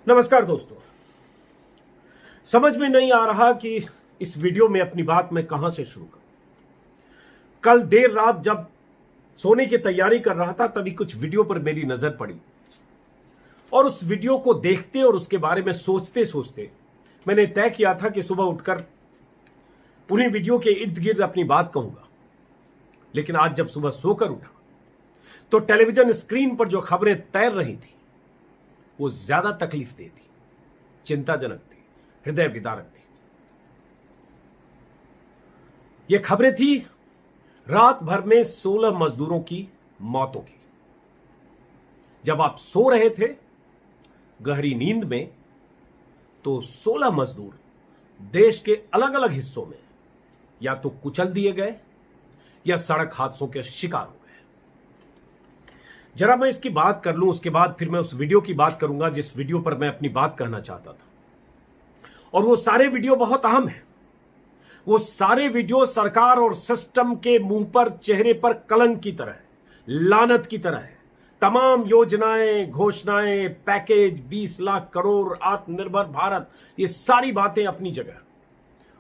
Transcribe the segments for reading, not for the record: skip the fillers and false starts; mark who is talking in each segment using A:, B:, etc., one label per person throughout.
A: नमस्कार दोस्तों। समझ में नहीं आ रहा कि इस वीडियो में अपनी बात मैं कहां से शुरू करूं। कल देर रात जब सोने की तैयारी कर रहा था तभी कुछ वीडियो पर मेरी नजर पड़ी और उस वीडियो को देखते और उसके बारे में सोचते सोचते मैंने तय किया था कि सुबह उठकर उन्हीं वीडियो के इर्द गिर्द अपनी बात कहूंगा। लेकिन आज जब सुबह सोकर उठा तो टेलीविजन स्क्रीन पर जो खबरें तैर रही थी वो ज्यादा तकलीफ देती थी, चिंताजनक थी, हृदय विदारक थी। ये खबरें थी रात भर में 16 मजदूरों की मौतों की। जब आप सो रहे थे गहरी नींद में तो 16 मजदूर देश के अलग अलग हिस्सों में या तो कुचल दिए गए या सड़क हादसों के शिकार हो गए। जरा मैं इसकी बात कर लूं, उसके बाद फिर मैं उस वीडियो की बात करूंगा जिस वीडियो पर मैं अपनी बात कहना चाहता था। और वो सारे वीडियो बहुत अहम हैं। वो सारे वीडियो सरकार और सिस्टम के मुंह पर, चेहरे पर कलंक की तरह है, लानत की तरह है। तमाम योजनाएं, घोषणाएं, पैकेज, 20 लाख करोड़, आत्मनिर्भर भारत, ये सारी बातें अपनी जगह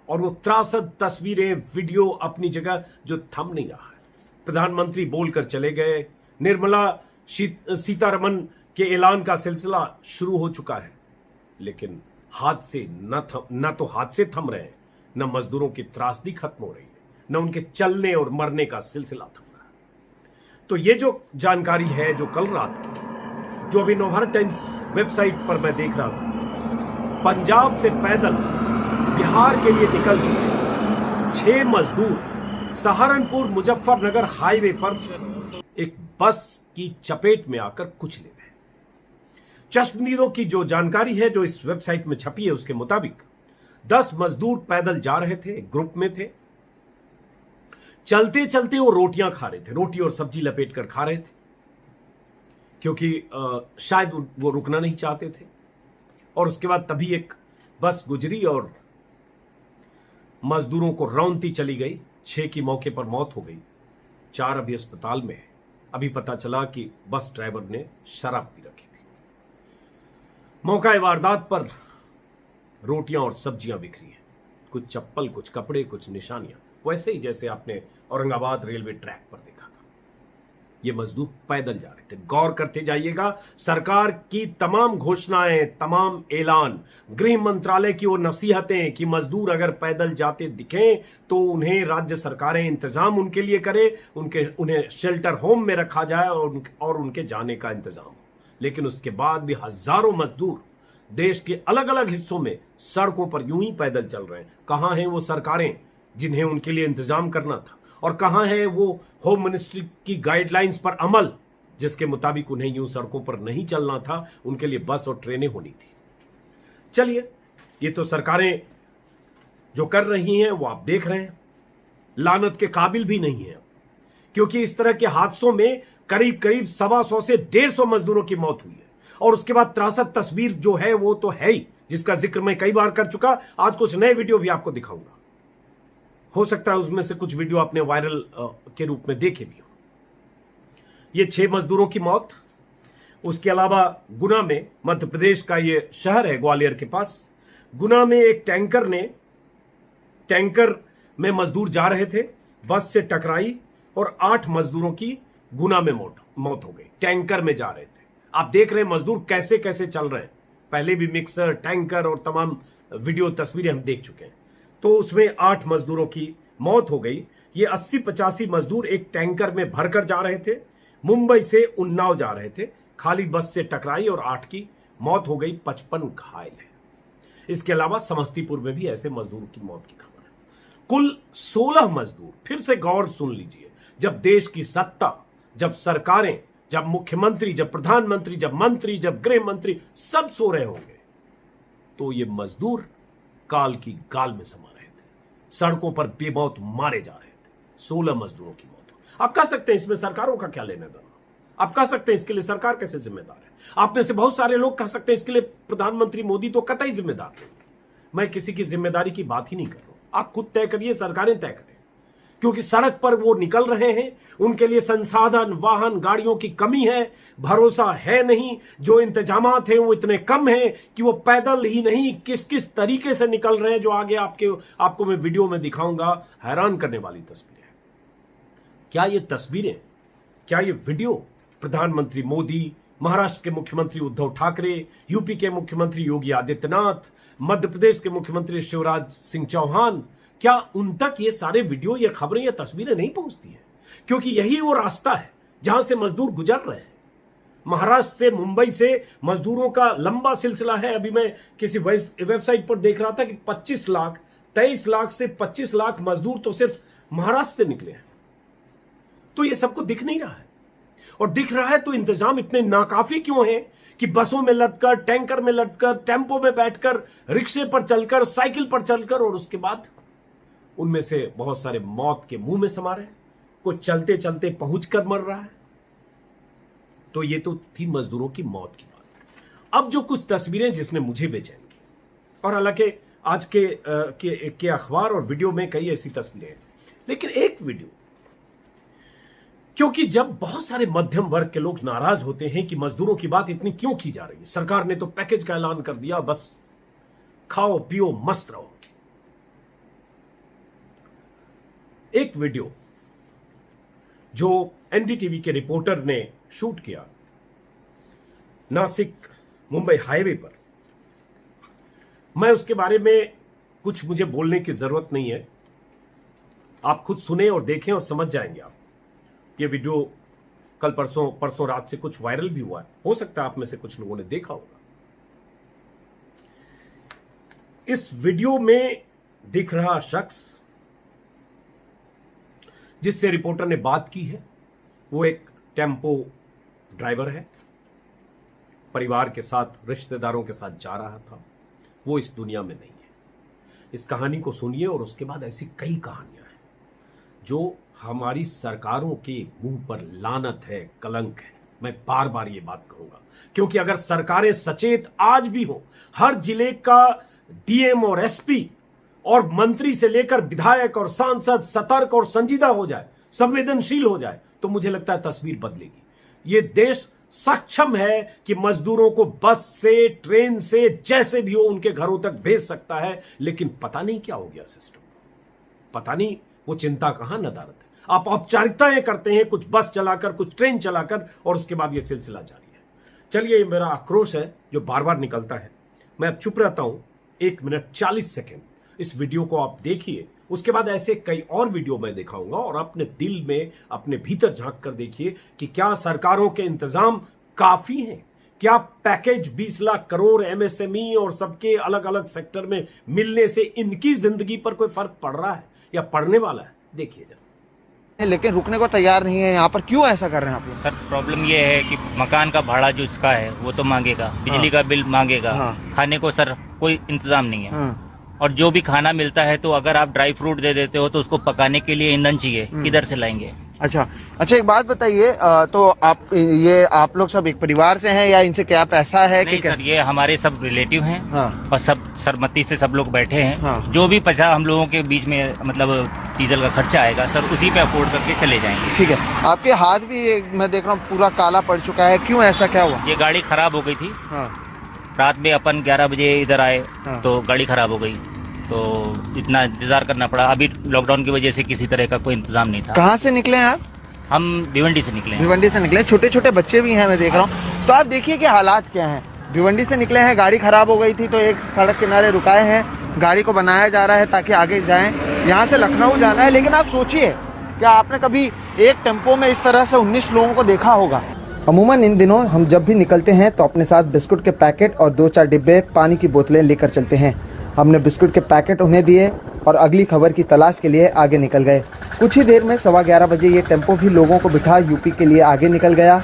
A: और वो त्रासद तस्वीरें, वीडियो अपनी जगह जो थम नहीं रहा है। प्रधानमंत्री बोलकर चले गए, निर्मला सीतारमण के ऐलान का सिलसिला शुरू हो चुका है, लेकिन हादसे न तो हादसे थम रहे हैं, न मजदूरों की त्रासदी खत्म हो रही है, न उनके चलने और मरने का सिलसिला थम रहा है। तो ये जो जानकारी है जो कल रात की, जो अभी नवभारत टाइम्स वेबसाइट पर मैं देख रहा था, पंजाब से पैदल बिहार के लिए निकल चुके 6 मजदूर सहारनपुर मुजफ्फरनगर हाईवे पर एक बस की चपेट में आकर कुचले गए। चश्मदीदों की जो जानकारी है जो इस वेबसाइट में छपी है उसके मुताबिक 10 मजदूर पैदल जा रहे थे, ग्रुप में थे। चलते चलते वो रोटियां खा रहे थे, रोटी और सब्जी लपेट कर खा रहे थे, क्योंकि शायद वो रुकना नहीं चाहते थे। और उसके बाद तभी एक बस गुजरी और मजदूरों को रौंदती चली गई। 6 की मौके पर मौत हो गई, 4 अभी अस्पताल में है। अभी पता चला कि बस ड्राइवर ने शराब पी रखी थी। मौका वारदात पर रोटियां और सब्जियां बिखरी हैं, कुछ चप्पल, कुछ कपड़े, कुछ निशानियां, वैसे ही जैसे आपने औरंगाबाद रेलवे ट्रैक पर देखा था। ये मजदूर पैदल जा रहे थे। गौर करते जाइएगा, सरकार की तमाम घोषणाएं, तमाम ऐलान, गृह मंत्रालय की वो नसीहतें कि मजदूर अगर पैदल जाते दिखें तो उन्हें राज्य सरकारें इंतजाम उनके लिए करे, उन्हें शेल्टर होम में रखा जाए और उनके जाने का इंतजाम हो। लेकिन उसके बाद भी हजारों मजदूर देश के अलग अलग हिस्सों में सड़कों पर यूं ही पैदल चल रहे हैं। कहां हैं वो सरकारें जिन्हें उनके लिए इंतजाम करना था, और कहां है वो होम मिनिस्ट्री की गाइडलाइंस पर अमल जिसके मुताबिक उन्हें यूं सड़कों पर नहीं चलना था, उनके लिए बस और ट्रेनें होनी थी। चलिए, ये तो सरकारें जो कर रही हैं वो आप देख रहे हैं, लानत के काबिल भी नहीं है, क्योंकि इस तरह के हादसों में करीब करीब 125 से 150 मजदूरों की मौत हुई है। और उसके बाद त्रासद तस्वीर जो है वो तो है ही, जिसका जिक्र मैं कई बार कर चुका। आज कुछ नए वीडियो भी आपको दिखाऊंगा, हो सकता है उसमें से कुछ वीडियो आपने वायरल के रूप में देखे भी हो। ये 6 मजदूरों की मौत। उसके अलावा गुना में, मध्य प्रदेश का ये शहर है ग्वालियर के पास, गुना में एक टैंकर में मजदूर जा रहे थे, बस से टकराई और 8 मजदूरों की गुना में मौत हो गई। टैंकर में जा रहे थे। आप देख रहे हैं मजदूर कैसे कैसे चल रहे हैं। पहले भी मिक्सर, टैंकर और तमाम वीडियो तस्वीरें हम देख चुके हैं। तो उसमें 8 मजदूरों की मौत हो गई। ये 80-85 मजदूर एक टैंकर में भरकर जा रहे थे, मुंबई से उन्नाव जा रहे थे। खाली बस से टकराई और 8 की मौत हो गई, 55 घायल है। इसके अलावा समस्तीपुर में भी ऐसे मजदूरों की मौत की खबर है। कुल 16 मजदूर। फिर से गौर सुन लीजिए, जब देश की सत्ता, जब सरकारें, जब मुख्यमंत्री, जब प्रधानमंत्री, जब मंत्री, जब गृह मंत्री सब सो रहे होंगे, तो ये मजदूर काल की गाल में समा रहे थे, सड़कों पर बेमौत मारे जा रहे थे। 16 मजदूरों की मौत। आप कह सकते हैं इसमें सरकारों का क्या लेना देना, आप कह सकते हैं इसके लिए सरकार कैसे जिम्मेदार है। आप में से बहुत सारे लोग कह सकते हैं इसके लिए प्रधानमंत्री मोदी तो कतई जिम्मेदार नहीं। मैं किसी की जिम्मेदारी की बात ही नहीं कर रहा हूं, आप खुद तय करिए, सरकारें तय करें। क्योंकि सड़क पर वो निकल रहे हैं, उनके लिए संसाधन, वाहन, गाड़ियों की कमी है, भरोसा है नहीं, जो इंतजामात हैं वो इतने कम हैं कि वो पैदल ही नहीं किस किस तरीके से निकल रहे हैं, जो आगे आपको मैं वीडियो में दिखाऊंगा। हैरान करने वाली तस्वीरें। क्या ये तस्वीरें, क्या ये वीडियो प्रधानमंत्री मोदी, महाराष्ट्र के मुख्यमंत्री उद्धव ठाकरे, यूपी के मुख्यमंत्री योगी आदित्यनाथ, मध्य प्रदेश के मुख्यमंत्री शिवराज सिंह चौहान, क्या उन तक ये सारे वीडियो, ये खबरें, ये तस्वीरें नहीं पहुंचती हैं? क्योंकि यही वो रास्ता है जहां से मजदूर गुजर रहे हैं। महाराष्ट्र से, मुंबई से मजदूरों का लंबा सिलसिला है। अभी मैं किसी वेबसाइट पर देख रहा था कि 25 लाख, 23 लाख से 25 लाख मजदूर तो सिर्फ महाराष्ट्र से निकले हैं। तो ये सबको दिख नहीं रहा है, और दिख रहा है तो इंतजाम इतने नाकाफी क्यों हैं कि बसों में लटकर, टैंकर में लटकर, टेंपो में बैठकर, रिक्शे पर चलकर, साइकिल पर चलकर, और उसके बाद उनमें से बहुत सारे मौत के मुंह में समा रहे हैं, कोई चलते चलते पहुंचकर मर रहा है। तो ये तो थी मजदूरों की मौत की बात। अब जो कुछ तस्वीरें जिसने मुझे बेचैन की, और हालांकि आज के अखबार और वीडियो में कई ऐसी तस्वीरें हैं, लेकिन एक वीडियो, क्योंकि जब बहुत सारे मध्यम वर्ग के लोग नाराज होते हैं कि मजदूरों की बात इतनी क्यों की जा रही है, सरकार ने तो पैकेज का ऐलान कर दिया, बस खाओ पियो मस्त रहो। एक वीडियो जो एनडीटीवी के रिपोर्टर ने शूट किया नासिक मुंबई हाईवे पर, मैं उसके बारे में कुछ मुझे बोलने की जरूरत नहीं है, आप खुद सुने और देखें और समझ जाएंगे आप। ये वीडियो कल परसों रात से कुछ वायरल भी हुआ है, हो सकता है आप में से कुछ लोगों ने देखा होगा। इस वीडियो में दिख रहा शख्स जिससे रिपोर्टर ने बात की है, वो एक टेम्पो ड्राइवर है, परिवार के साथ, रिश्तेदारों के साथ जा रहा था। वो इस दुनिया में नहीं है। इस कहानी को सुनिए, और उसके बाद ऐसी कई कहानियां हैं जो हमारी सरकारों के मुंह पर लानत है, कलंक है। मैं बार बार ये बात कहूंगा, क्योंकि अगर सरकारें सचेत आज भी हो, हर जिले का डीएम और एसपी और मंत्री से लेकर विधायक और सांसद सतर्क और संजीदा हो जाए, संवेदनशील हो जाए, तो मुझे लगता है तस्वीर बदलेगी। ये देश सक्षम है कि मजदूरों को बस से, ट्रेन से, जैसे भी हो उनके घरों तक भेज सकता है। लेकिन पता नहीं क्या हो गया सिस्टम, पता नहीं वो चिंता कहां नदारत है। आप औपचारिकताएं करते हैं, कुछ बस चलाकर, कुछ ट्रेन चलाकर, और उसके बाद ये सिलसिला जारी है। चलिए, ये मेरा आक्रोश है जो बार बार निकलता है। मैं अब चुप रहता हूं 1 मिनट 40 सेकेंड। इस वीडियो को आप देखिए, उसके बाद ऐसे कई और वीडियो मैं दिखाऊंगा, और अपने दिल में, अपने भीतर झांक कर देखिए कि क्या सरकारों के इंतजाम काफी हैं? क्या पैकेज 20 लाख करोड़ एमएसएमई और सबके अलग अलग सेक्टर में मिलने से इनकी जिंदगी पर कोई फर्क पड़ रहा है या पड़ने वाला है? देखिए जरा।
B: लेकिन रुकने को तैयार नहीं है यहाँ पर, क्यों ऐसा कर रहे हैं आप लोग?
C: सर, प्रॉब्लम ये है कि मकान का भाड़ा जो इसका है वो तो मांगेगा, बिजली का बिल मांगेगा, खाने को सर कोई इंतजाम नहीं है। और जो भी खाना मिलता है, तो अगर आप ड्राई फ्रूट दे देते हो तो उसको पकाने के लिए ईंधन चाहिए, किधर से लाएंगे?
B: अच्छा, एक बात बताइए, तो आप लोग सब एक परिवार से हैं या इनसे क्या पैसा है?
C: नहीं सर, ये हमारे सब रिलेटिव हैं। और सब सरमती से सब लोग बैठे हैं। जो भी पैसा हम लोगों के बीच में, मतलब डीजल का खर्चा आएगा सर, उसी पे अफोर्ड करके चले जाएंगे। ठीक है। आपके हाथ भी मैं देख रहा हूँ पूरा काला पड़ चुका है, क्यों, ऐसा क्या हुआ? ये गाड़ी खराब हो गई थी। रात में अपन 11 बजे इधर आए तो गाड़ी खराब हो गई, तो इतना इंतजार करना पड़ा। अभी लॉकडाउन की वजह से किसी तरह का कोई इंतजाम नहीं था। कहाँ से निकले हैं आप? हम भिवंडी से निकले। भिवंडी से निकले, छोटे छोटे बच्चे भी हैं मैं देख रहा हूँ। तो आप देखिए कि हालात क्या हैं। भिवंडी से निकले हैं, गाड़ी खराब हो गई थी तो एक सड़क किनारे रुकाए हैं, गाड़ी को बनाया जा रहा है ताकि आगे जाएं। यहाँ से लखनऊ जाना है, लेकिन आप सोचिए, क्या आपने कभी एक टेम्पो में इस तरह से 19 लोगों को देखा होगा? अमूमन इन दिनों हम जब भी निकलते हैं तो अपने साथ बिस्कुट के पैकेट और 2-4 डिब्बे पानी की बोतलें लेकर चलते हैं। हमने बिस्कुट के पैकेट उन्हें दिए और अगली खबर की तलाश के लिए आगे निकल गए। कुछ ही देर में 11:15 बजे ये टेम्पो भी लोगों को बिठा यूपी के लिए आगे निकल गया।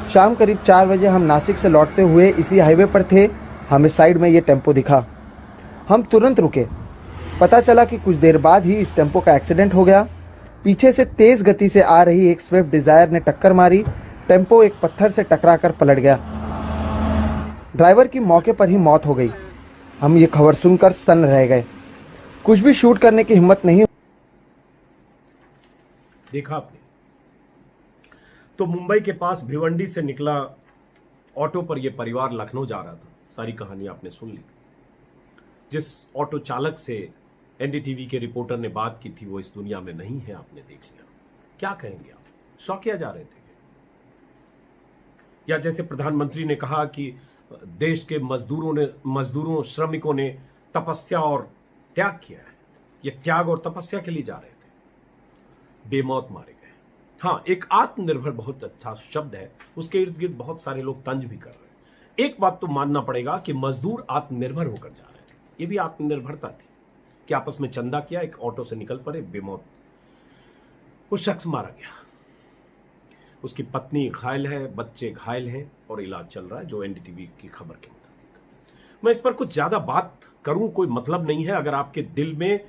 C: शाम करीब 4 बजे हम नासिक से लौटते हुए इसी हाईवे पर थे। हमें साइड में ये टेम्पो दिखा, हम तुरंत रुके। पता चला कि कुछ देर बाद ही इस टेम्पो का एक्सीडेंट हो गया। पीछे से तेज गति से आ रही एक स्विफ्ट डिजायर ने टक्कर मारी। टेम्पो एक पत्थर से टकराकर पलट गया। ड्राइवर की मौके पर ही मौत हो गई।
B: हम ये खबर सुनकर सन्न रह गए। कुछ भी शूट करने की हिम्मत नहीं।
A: देखा आपने, तो मुंबई के पास भिवंडी से निकला ऑटो पर यह परिवार लखनऊ जा रहा था। सारी कहानी आपने सुन ली। जिस ऑटो चालक से एनडीटीवी के रिपोर्टर ने बात की थी वो इस दुनिया में नहीं है, आपने देख लिया। क्या कहेंगे आप? शौकिया जा रहे थे या जैसे प्रधानमंत्री ने कहा कि देश के मजदूरों श्रमिकों ने तपस्या और त्याग किया है, ये त्याग और तपस्या के लिए जा रहे थे, बेमौत मारे गए। हाँ, एक आत्मनिर्भर बहुत अच्छा शब्द है, उसके इर्द गिर्द बहुत सारे लोग तंज भी कर रहे हैं। एक बात तो मानना पड़ेगा कि मजदूर आत्मनिर्भर होकर जा रहे हैं, ये भी आत्मनिर्भरता थी कि आपस में चंदा किया, एक ऑटो से निकल पड़े, बेमौत वो शख्स मारा गया। उसकी पत्नी घायल है, बच्चे घायल हैं और इलाज चल रहा है, जो एनडीटीवी की खबर के मुताबिक। मैं इस पर कुछ ज्यादा बात करूं कोई मतलब नहीं है। अगर आपके दिल में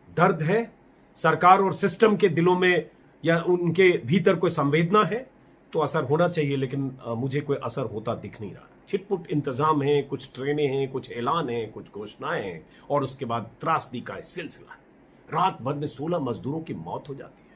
A: दर्द है, सरकार और सिस्टम के दिलों में या उनके भीतर कोई संवेदना है तो असर होना चाहिए, लेकिन मुझे कोई असर होता दिख नहीं रहा। छिटपुट इंतजाम है, कुछ ट्रेनें हैं, कुछ ऐलान हैं, कुछ घोषणाएं हैं और उसके बाद त्रासदी का सिलसिला है। रात भर में 16 मजदूरों की मौत हो जाती है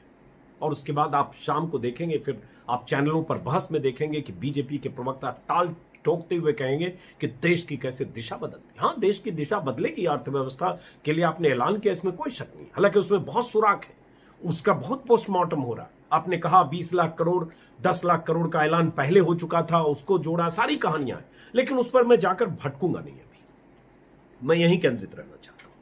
A: और उसके बाद आप शाम को देखेंगे, फिर आप चैनलों पर बहस में देखेंगे कि बीजेपी के प्रवक्ता ताल ठोकते हुए कहेंगे कि देश की कैसे दिशा बदलती। हाँ, देश की दिशा बदलेगी, अर्थव्यवस्था के लिए आपने ऐलान किया, इसमें कोई शक नहीं। हालांकि उसमें बहुत सुराख है, उसका बहुत पोस्टमार्टम हो रहा है। आपने कहा 20 लाख करोड़ 10 लाख करोड़ का ऐलान पहले हो चुका था, उसको जोड़ा, सारी कहानियां हैं, लेकिन उस पर मैं जाकर भटकूंगा नहीं। अभी मैं यहीं केंद्रित रहना चाहता हूं।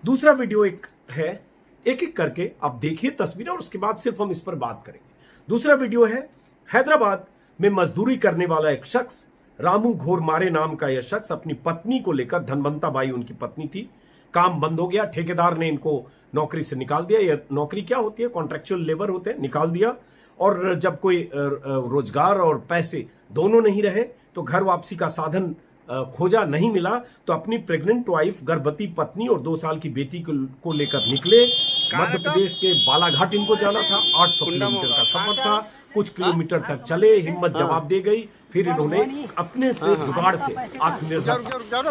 A: दूसरा वीडियो एक है, एक एक करके आप देखिए तस्वीरें और उसके बाद सिर्फ हम इस पर बात करेंगे। दूसरा वीडियो है हैदराबाद में मजदूरी करने वाला एक शख्स, रामू घोरमारे नाम का यह शख्स अपनी पत्नी को लेकर, धनवंता बाई उनकी पत्नी थी, काम बंद हो गया, ठेकेदार ने इनको नौकरी से निकाल दिया। यह नौकरी क्या होती है, कॉन्ट्रेक्चुअल लेबर होते हैं, निकाल दिया। और जब कोई रोजगार और पैसे दोनों नहीं रहे तो घर वापसी का साधन खोजा, नहीं मिला तो अपनी प्रेग्नेंट वाइफ, गर्भवती पत्नी और 2 साल की बेटी को लेकर निकले। मध्य प्रदेश के बालाघाट इनको जाना था, 800 किलोमीटर का सफर था, कुछ किलोमीटर तक चले, हिम्मत जवाब दे गई। फिर इन्होंने अपने से जुगाड़ से आत्मनिर्भर,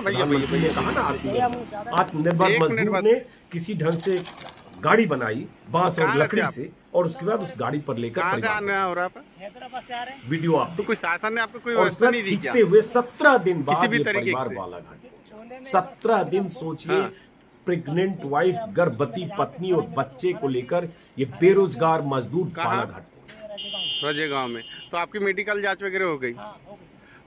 A: प्रधानमंत्री ने कहा ना आत्मनिर्भर मजदूर ने किसी ढंग से गाड़ी बनाई बांस और लकड़ी से और उसके बाद उस गाड़ी पर लेकर वीडियो आप तो कोई शासन ने आपको कोई व्यवस्था नहीं दी, खींचते हुए 17 दिन बाद ये परिवार बालाघाट पहुंचा। 17 दिन सोचिए, प्रेग्नेंट वाइफ, गर्भवती पत्नी और बच्चे को लेकर ये बेरोजगार मजदूर बालाघाट पहुंचे,
D: रजे गांव में। तो आपकी मेडिकल जांच वगैरह हो गई?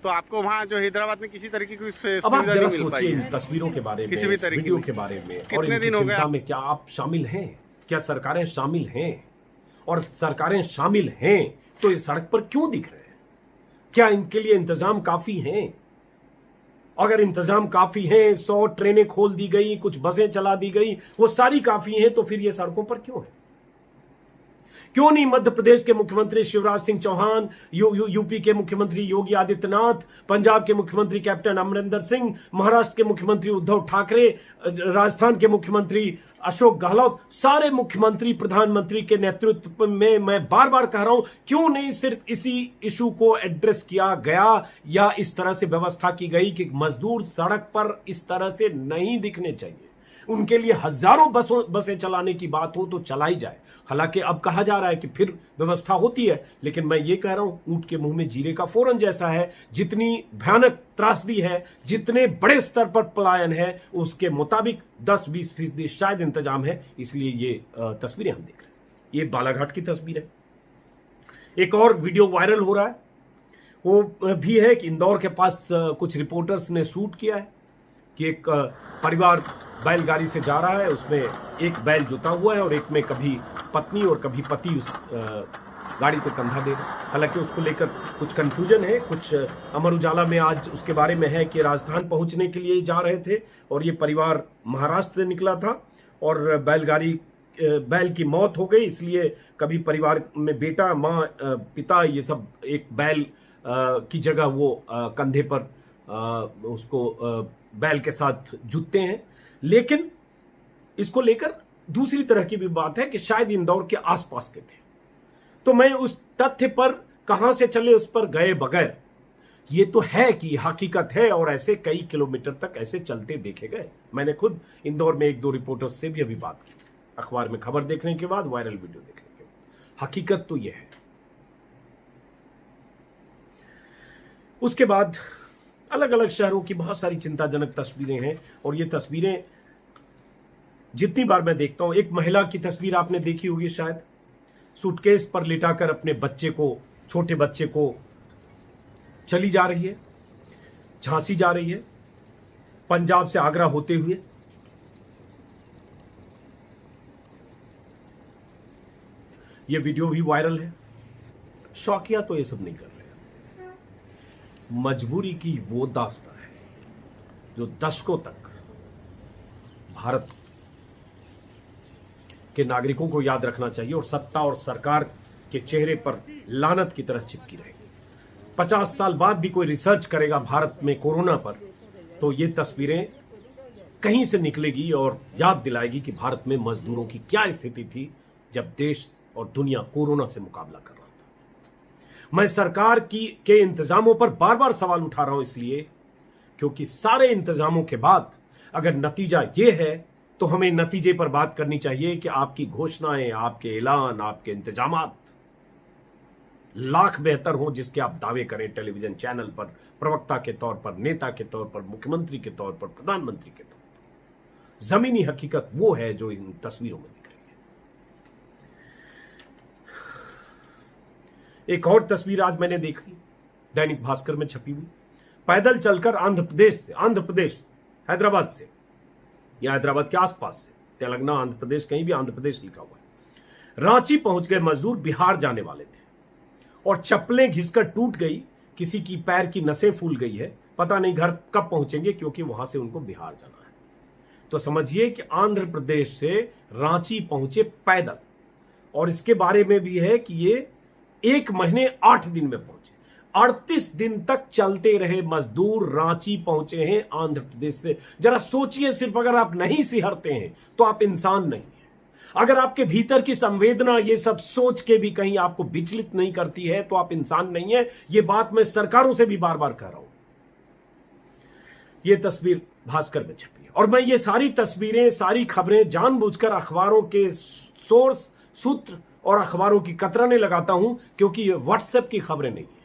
D: तो आपको वहाँ जो हैदराबाद में किसी तरीके की
A: अब आप जरा सोचिए इन तस्वीरों के बारे में, वीडियो के बारे में और इनकी चिंता में क्या आप शामिल हैं? क्या सरकारें शामिल हैं? और सरकारें शामिल हैं तो ये सड़क पर क्यों दिख रहे हैं? क्या इनके लिए इंतजाम काफी हैं? अगर इंतजाम काफी हैं, 100 ट्रेनें खोल दी गई, कुछ बसें चला दी गई, वो सारी काफी हैं, तो फिर ये सड़कों पर क्यों है? क्यों नहीं मध्य प्रदेश के मुख्यमंत्री शिवराज सिंह चौहान, यूपी के मुख्यमंत्री योगी आदित्यनाथ, पंजाब के मुख्यमंत्री कैप्टन अमरिंदर सिंह, महाराष्ट्र के मुख्यमंत्री उद्धव ठाकरे, राजस्थान के मुख्यमंत्री अशोक गहलोत, सारे मुख्यमंत्री प्रधानमंत्री के नेतृत्व में, मैं बार बार कह रहा हूं, क्यों नहीं सिर्फ इसी इशू को एड्रेस किया गया या इस तरह से व्यवस्था की गई कि मजदूर सड़क पर इस तरह से नहीं दिखने चाहिए? उनके लिए हजारों बसें चलाने की बात हो तो चलाई जाए। हालांकि अब कहा जा रहा है कि फिर व्यवस्था होती है, लेकिन मैं ये कह रहा हूं, ऊंट के मुंह में जीरे का फोरन जैसा है। जितनी भयानक त्रासदी है, जितने बड़े स्तर पर पलायन है, उसके मुताबिक 10-20% शायद इंतजाम है। इसलिए ये तस्वीरें हम देख रहे हैं। ये बालाघाट की तस्वीर है। एक और वीडियो वायरल हो रहा है, वो भी है कि इंदौर के पास कुछ रिपोर्टर्स ने शूट किया है कि एक परिवार बैलगाड़ी से जा रहा है, उसमें एक बैल जुता हुआ है और एक में कभी पत्नी और कभी पति उस गाड़ी को कंधा दे रहे। हालांकि उसको लेकर कुछ कंफ्यूजन है। कुछ अमर उजाला में आज उसके बारे में है कि राजस्थान पहुंचने के लिए जा रहे थे और ये परिवार महाराष्ट्र से निकला था और बैल की मौत हो गई, इसलिए कभी परिवार में बेटा, माँ, पिता, ये सब एक बैल की जगह वो कंधे पर उसको बैल के साथ जुटते हैं। लेकिन इसको लेकर दूसरी तरह की भी बात है कि शायद इंदौर के आसपास के थे। तो मैं उस तथ्य पर कहां से चले उस पर गए बगैर ये तो है कि हकीकत है, और ऐसे कई किलोमीटर तक ऐसे चलते देखे गए। मैंने खुद इंदौर में 1-2 रिपोर्टर्स से भी अभी बात की, अखबार में खबर देखने के बाद, वायरल वीडियो देखने के बाद। हकीकत तो यह है। उसके बाद अलग अलग शहरों की बहुत सारी चिंताजनक तस्वीरें हैं, और ये तस्वीरें जितनी बार मैं देखता हूं, एक महिला की तस्वीर आपने देखी होगी शायद, सूटकेस पर लिटाकर अपने बच्चे को, छोटे बच्चे को चली जा रही है, झांसी जा रही है, पंजाब से आगरा होते हुए। यह वीडियो भी वायरल है। शौकिया तो ये सब नहीं कर रहे, मजबूरी की वो दास्तां है जो दशकों तक भारत के नागरिकों को याद रखना चाहिए, और सत्ता और सरकार के चेहरे पर लानत की तरह चिपकी रहेगी। 50 साल बाद भी कोई रिसर्च करेगा भारत में कोरोना पर, तो ये तस्वीरें कहीं से निकलेगी और याद दिलाएगी कि भारत में मजदूरों की क्या स्थिति थी जब देश और दुनिया कोरोना से मुकाबला कर रहा था। मैं सरकार के इंतजामों पर बार बार सवाल उठा रहा हूं, इसलिए क्योंकि सारे इंतजामों के बाद अगर नतीजा यह है तो हमें नतीजे पर बात करनी चाहिए कि आपकी घोषणाएं, आपके ऐलान, आपके इंतजामात लाख बेहतर हों जिसके आप दावे करें टेलीविजन चैनल पर, प्रवक्ता के तौर पर, नेता के तौर पर, मुख्यमंत्री के तौर पर, प्रधानमंत्री के तौर पर। जमीनी हकीकत वो है जो इन तस्वीरों में दिख रही है। एक और तस्वीर आज मैंने देखी, दैनिक भास्कर में छपी हुई। पैदल चलकर आंध्र प्रदेश हैदराबाद से, या हैदराबाद के आसपास से, तेलंगाना आंध्र प्रदेश, कहीं भी आंध्र प्रदेश लिखा हुआ है, रांची पहुंच गए मजदूर। बिहार जाने वाले थे और चप्पलें घिसकर टूट गई, किसी की पैर की नसें फूल गई है, पता नहीं घर कब पहुंचेंगे क्योंकि वहां से उनको बिहार जाना है। तो समझिए कि आंध्र प्रदेश से रांची पहुंचे पैदल, और इसके बारे में भी है कि ये 1 महीने 8 दिन में पहुंचे। 38 दिन तक चलते रहे मजदूर, रांची पहुंचे हैं आंध्र प्रदेश से। जरा सोचिए, सिर्फ अगर आप नहीं सिहरते हैं तो आप इंसान नहीं हैं। अगर आपके भीतर की संवेदना ये सब सोच के भी कहीं आपको विचलित नहीं करती है तो आप इंसान नहीं है। ये बात मैं सरकारों से भी बार बार कह रहा हूं। ये तस्वीर भास्कर में छपी है, और मैं ये सारी तस्वीरें, सारी खबरें जानबूझकर अखबारों के सोर्स, सूत्र और अखबारों की कतरने लगाता हूं, क्योंकि ये व्हाट्सएप की खबरें नहीं है।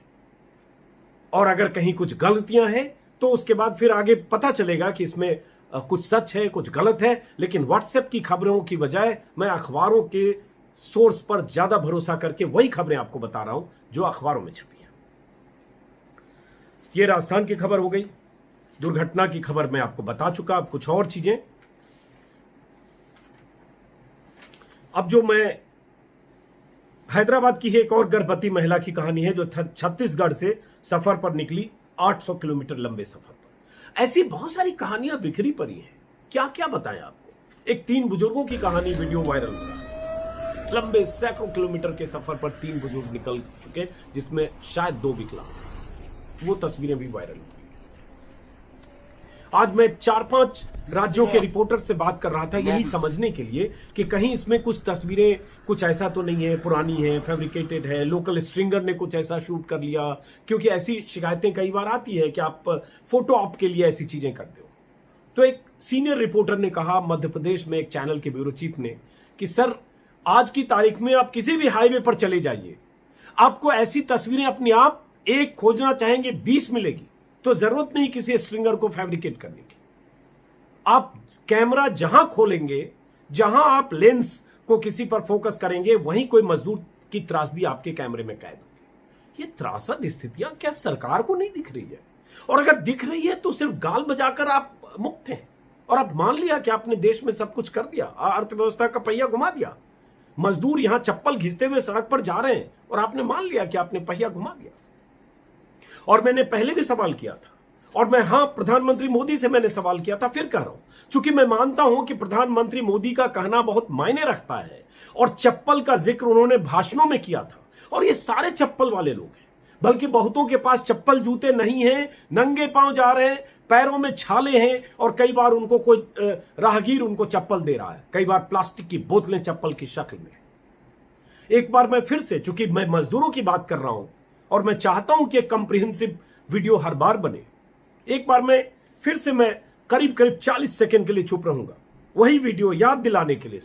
A: और अगर कहीं कुछ गलतियां हैं तो उसके बाद फिर आगे पता चलेगा कि इसमें कुछ सच है, कुछ गलत है। लेकिन व्हाट्सएप की खबरों की बजाय मैं अखबारों के सोर्स पर ज्यादा भरोसा करके वही खबरें आपको बता रहा हूं जो अखबारों में छपी है। यह राजस्थान की खबर हो गई, दुर्घटना की खबर मैं आपको बता चुका। अब कुछ और चीजें, अब जो मैं हैदराबाद की एक और गर्भवती महिला की कहानी है जो छत्तीसगढ़ से सफर पर निकली, 800 किलोमीटर लंबे सफर पर। ऐसी बहुत सारी कहानियां बिखरी पड़ी हैं, क्या क्या बताएं आपको। एक 3 बुजुर्गों की कहानी वीडियो वायरल हो रहा है। लंबे सैकड़ों किलोमीटर के सफर पर 3 बुजुर्ग निकल चुके, जिसमें शायद 2 विकलांग। वो तस्वीरें भी वायरल हुई। आज मैं 4-5 राज्यों के रिपोर्टर से बात कर रहा था, यही समझने के लिए कि कहीं इसमें कुछ तस्वीरें, कुछ ऐसा तो नहीं है, पुरानी है, फैब्रिकेटेड है, लोकल स्ट्रिंगर ने कुछ ऐसा शूट कर लिया। क्योंकि ऐसी शिकायतें कई बार आती है कि आप फोटो ऑप के लिए ऐसी चीजें करते हो। तो एक सीनियर रिपोर्टर ने कहा मध्य प्रदेश में, एक चैनल के ब्यूरो चीफ ने, कि सर आज की तारीख में आप किसी भी हाईवे पर चले जाइए, आपको ऐसी तस्वीरें अपने आप एक खोजना चाहेंगे 20 मिलेगी। तो जरूरत नहीं किसी स्ट्रिंगर को फैब्रिकेट करने की। आप कैमरा जहां खोलेंगे, जहां आप लेंस को किसी पर फोकस करेंगे, वहीं कोई मजदूर की त्रासदी आपके कैमरे में कैद होगी। ये त्रासद स्थितियां क्या सरकार को नहीं दिख रही है? और अगर दिख रही है तो सिर्फ गाल बजाकर आप मुक्त हैं, और आप मान लिया कि आपने देश में सब कुछ कर दिया, अर्थव्यवस्था का पहिया घुमा दिया। मजदूर यहां चप्पल घिसते हुए सड़क पर जा रहे हैं और आपने मान लिया कि आपने पहिया घुमा दिया। और मैंने पहले भी सवाल किया था, और मैं प्रधानमंत्री मोदी से मैंने सवाल किया था, फिर कह रहा हूं, चूंकि मैं मानता हूं कि प्रधानमंत्री मोदी का कहना बहुत मायने रखता है, और चप्पल का जिक्र उन्होंने भाषणों में किया था। और ये सारे चप्पल वाले लोग हैं, बल्कि बहुतों के पास चप्पल जूते नहीं हैं, नंगे पांव जा रहे हैं, पैरों में छाले हैं, और कई बार उनको कोई राहगीर उनको चप्पल दे रहा है, कई बार प्लास्टिक की बोतलें चप्पल की शक्ल में। एक बार मैं फिर से, चूंकि मैं मजदूरों की बात कर रहा हूं और मैं चाहता हूं कि एक कंप्रिहेंसिव वीडियो हर बार बने। एक बार मैं फिर से करीब 40 सेकंड के लिए चुप रहूंगा, वही वीडियो याद दिलाने के लिए,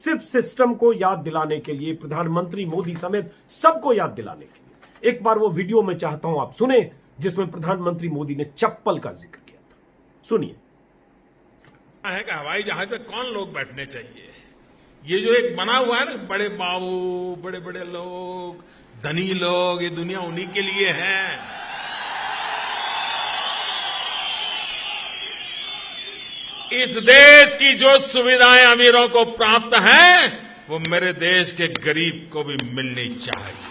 A: सिर्फ सिस्टम को याद दिलाने के लिए, प्रधानमंत्री मोदी समेत सबको याद दिलाने के लिए। एक बार वो वीडियो मैं चाहता हूं आप सुने, जिसमें प्रधानमंत्री मोदी ने चप्पल का जिक्र किया था। सुनिए।
E: है कि हवाई जहाज में कौन लोग बैठने चाहिए, ये जो एक बना हुआ है ना, बड़े बाबू, बड़े बड़े लोग, धनी लोग, ये दुनिया उन्हीं के लिए है। इस देश की जो सुविधाएं अमीरों को प्राप्त हैं, वो मेरे देश के गरीब को भी मिलनी चाहिए।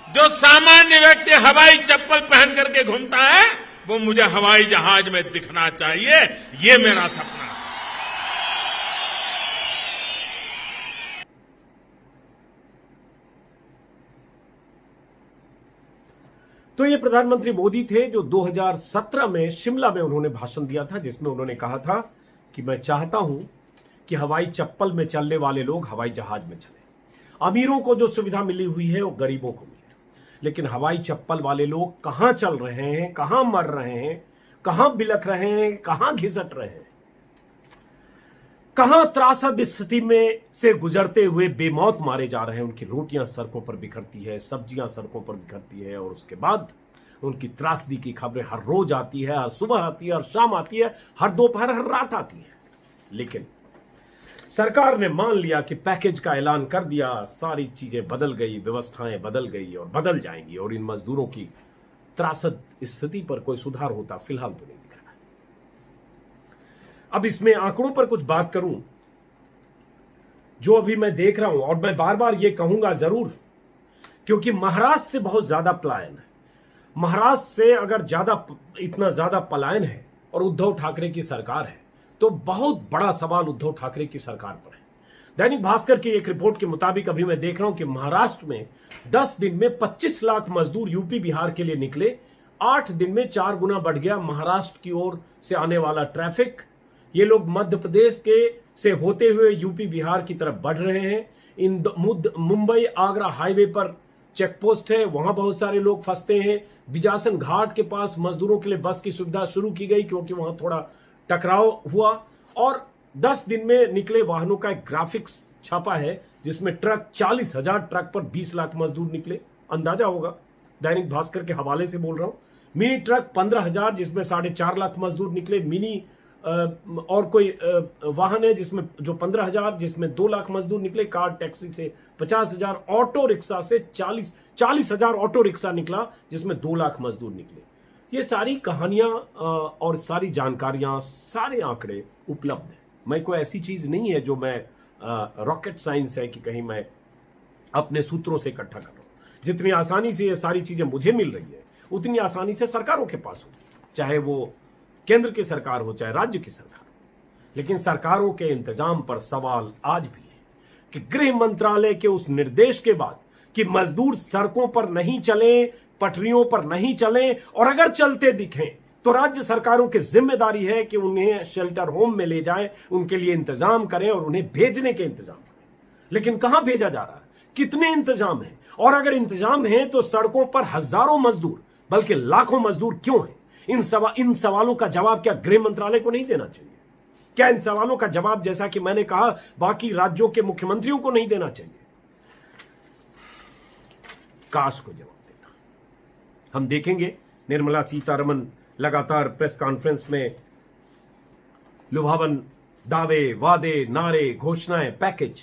E: जो सामान्य व्यक्ति हवाई चप्पल पहन करके घूमता है, वो मुझे हवाई जहाज में दिखना चाहिए। ये मेरा सपना है।
A: तो ये प्रधानमंत्री मोदी थे जो 2017 में शिमला में उन्होंने भाषण दिया था, जिसमें उन्होंने कहा था कि मैं चाहता हूं कि हवाई चप्पल में चलने वाले लोग हवाई जहाज में चलें। अमीरों को जो सुविधा मिली हुई है वो गरीबों को मिले, लेकिन हवाई चप्पल वाले लोग कहां चल रहे हैं, कहां मर रहे हैं, कहां बिलख रहे हैं, कहां घिसट रहे हैं, कहां त्रासद स्थिति में से गुजरते हुए बेमौत मारे जा रहे हैं। उनकी रोटियां सड़कों पर बिखरती है, सब्जियां सड़कों पर बिखरती है, और उसके बाद उनकी त्रासदी की खबरें हर रोज आती है, हर सुबह आती है, हर शाम आती है, हर दोपहर, हर रात आती है। लेकिन सरकार ने मान लिया कि पैकेज का ऐलान कर दिया, सारी चीजें बदल गई, व्यवस्थाएं बदल गई और बदल जाएंगी, और इन मजदूरों की त्रासद स्थिति पर कोई सुधार होता फिलहाल तो नहीं दिख रहा। अब इसमें आंकड़ों पर कुछ बात करूं जो अभी मैं देख रहा हूं, और मैं बार बार ये कहूंगा जरूर, क्योंकि महाराष्ट्र से बहुत ज्यादा पलायन है। महाराष्ट्र से अगर इतना ज्यादा पलायन है और उद्धव ठाकरे की सरकार है, तो बहुत बड़ा सवाल उद्धव ठाकरे की सरकार पर है। दैनिक भास्कर की एक रिपोर्ट के मुताबिक अभी मैं देख रहा हूं कि महाराष्ट्र में 10 दिन में 25 लाख मजदूर यूपी बिहार के लिए निकले। 8 दिन में 4 गुना बढ़ गया महाराष्ट्र की ओर से आने वाला ट्रैफिक। ये लोग मध्य प्रदेश से होते हुए यूपी बिहार की तरफ बढ़ रहे हैं। मुंबई आगरा हाईवे पर चेक पोस्ट है, वहां बहुत सारे लोग फंसते हैं। बिजासन घाट के पास मजदूरों के लिए बस की सुविधा शुरू की गई, क्योंकि वहां थोड़ा टकराव हुआ। और 10 दिन में निकले वाहनों का एक ग्राफिक्स छापा है, जिसमें ट्रक 40,000 ट्रक पर 20 लाख मजदूर निकले। अंदाजा होगा, दैनिक भास्कर के हवाले से बोल रहा हूं। मिनी ट्रक 15,000, जिसमें 4.5 लाख मजदूर निकले। मिनी और कोई वाहन है जिसमें जो 15,000, जिसमें 2 लाख मजदूर निकले। कार टैक्सी से 50,000, ऑटो रिक्शा से 40,000 ऑटो रिक्शा निकला, जिसमें 2 लाख मजदूर निकले। ये सारी कहानियां और सारी जानकारियां, सारे आंकड़े उपलब्ध हैं। मैं कोई ऐसी चीज नहीं है जो मैं रॉकेट साइंस है कि कहीं मैं अपने सूत्रों से इकट्ठा कर रहा हूं। जितनी आसानी से ये सारी चीजें मुझे मिल रही है, उतनी आसानी से सरकारों के पास होगी, चाहे वो केंद्र की सरकार हो चाहे राज्य की सरकार हो। लेकिन सरकारों के इंतजाम पर सवाल आज भी है कि गृह मंत्रालय के उस निर्देश के बाद कि मजदूर सड़कों पर नहीं चलें, पटरियों पर नहीं चलें, और अगर चलते दिखें तो राज्य सरकारों की जिम्मेदारी है कि उन्हें शेल्टर होम में ले जाएं, उनके लिए इंतजाम करें और उन्हें भेजने के इंतजाम करें। लेकिन कहां भेजा जा रहा है, कितने इंतजाम है, और अगर इंतजाम है तो सड़कों पर हजारों मजदूर बल्कि लाखों मजदूर क्यों हैं? इन सवालों का जवाब क्या गृह मंत्रालय को नहीं देना चाहिए? क्या इन सवालों का जवाब, जैसा कि मैंने कहा, बाकी राज्यों के मुख्यमंत्रियों को नहीं देना चाहिए? काश को जवाब देता। हम देखेंगे निर्मला सीतारमण लगातार प्रेस कॉन्फ्रेंस में लुभावन दावे, वादे, नारे, घोषणाएं, पैकेज,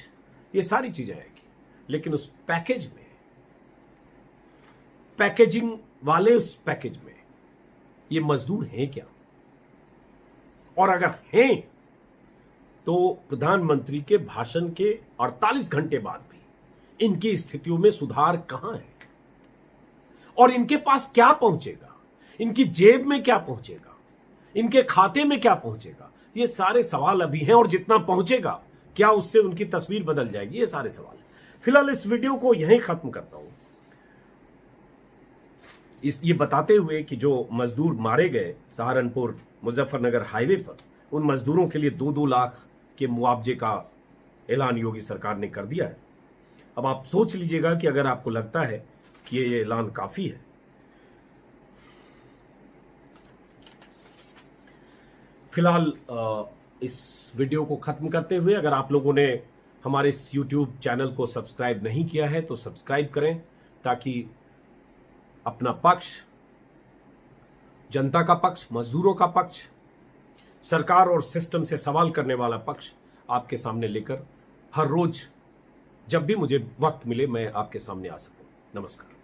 A: ये सारी चीजें आएगी। लेकिन उस पैकेज में, पैकेजिंग वाले उस पैकेज में ये मजदूर हैं क्या? और अगर हैं तो प्रधानमंत्री के भाषण के 48 घंटे बाद भी इनकी स्थितियों में सुधार कहां है? और इनके पास क्या पहुंचेगा? इनकी जेब में क्या पहुंचेगा? इनके खाते में क्या पहुंचेगा? ये सारे सवाल अभी हैं, और जितना पहुंचेगा क्या उससे उनकी तस्वीर बदल जाएगी? ये सारे सवाल। फिलहाल इस वीडियो को यहीं खत्म करता हूं, ये बताते हुए कि जो मजदूर मारे गए सहारनपुर मुजफ्फरनगर हाईवे पर, उन मजदूरों के लिए 2-2 लाख के मुआवजे का ऐलान योगी सरकार ने कर दिया है। अब आप सोच लीजिएगा कि अगर आपको लगता है कि ये ऐलान काफी है। फिलहाल इस वीडियो को खत्म करते हुए, अगर आप लोगों ने हमारे इस YouTube चैनल को सब्सक्राइब नहीं किया है तो सब्सक्राइब करें, ताकि अपना पक्ष, जनता का पक्ष, मजदूरों का पक्ष, सरकार और सिस्टम से सवाल करने वाला पक्ष आपके सामने लेकर हर रोज जब भी मुझे वक्त मिले मैं आपके सामने आ सकूं। नमस्कार।